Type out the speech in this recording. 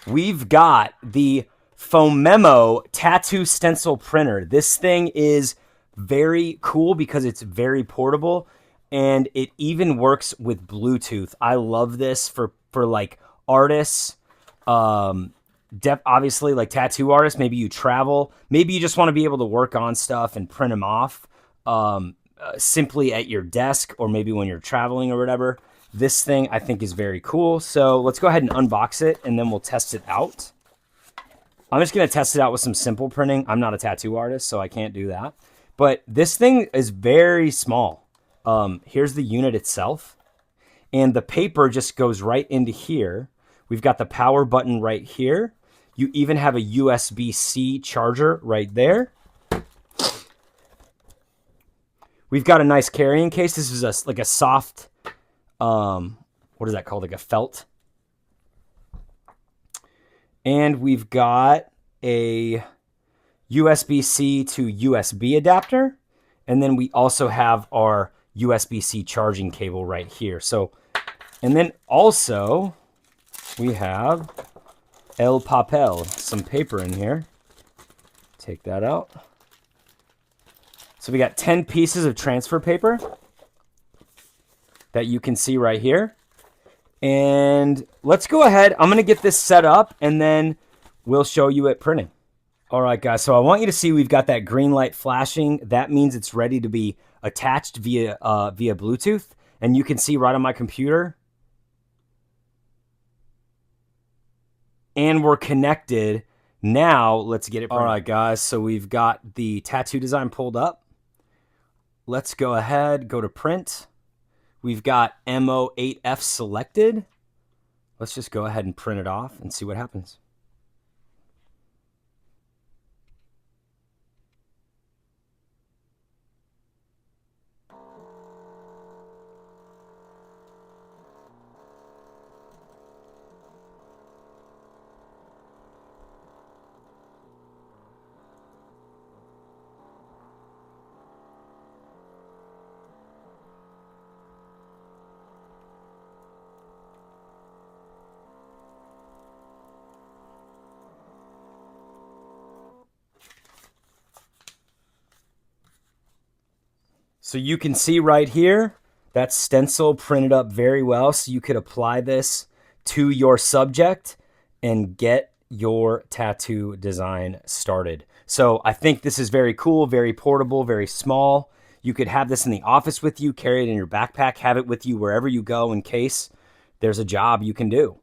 we've got the Phomemo tattoo stencil printer. This thing is very cool because it's very portable and it even works with Bluetooth. I love this for like artists, obviously like tattoo artists. Maybe you travel, maybe you just want to be able to work on stuff and print them off simply at your desk, or maybe when you're traveling or whatever. This thing I think is very cool. So let's go ahead and unbox it and then we'll test it out. I'm just going to test it out with some simple printing. I'm not a tattoo artist, so I can't do that. But this thing is very small. Here's the unit itself. And the paper just goes right into here. We've got the power button right here. You even have a USB-C charger right there. We've got a nice carrying case. This is like a soft, what is that called? Like a felt. And we've got a USB-C to USB adapter. And then we also have our USB-C charging cable right here. So, and then also we have el papel, some paper in here. Take that out. So we got 10 pieces of transfer paper that you can see right here. And let's go ahead. I'm going to get this set up and then we'll show you it printing. All right, guys. So I want you to see we've got that green light flashing. That means it's ready to be attached via Bluetooth. And you can see right on my computer. And we're connected. Now let's get it printed. All right, guys. So we've got the tattoo design pulled up. Let's go ahead, go to print. We've got MO8F selected. Let's just go ahead and print it off and see what happens. So you can see right here, that stencil printed up very well. So you could apply this to your subject and get your tattoo design started. So I think this is very cool, very portable, very small. You could have this in the office with you, carry it in your backpack, have it with you wherever you go in case there's a job you can do.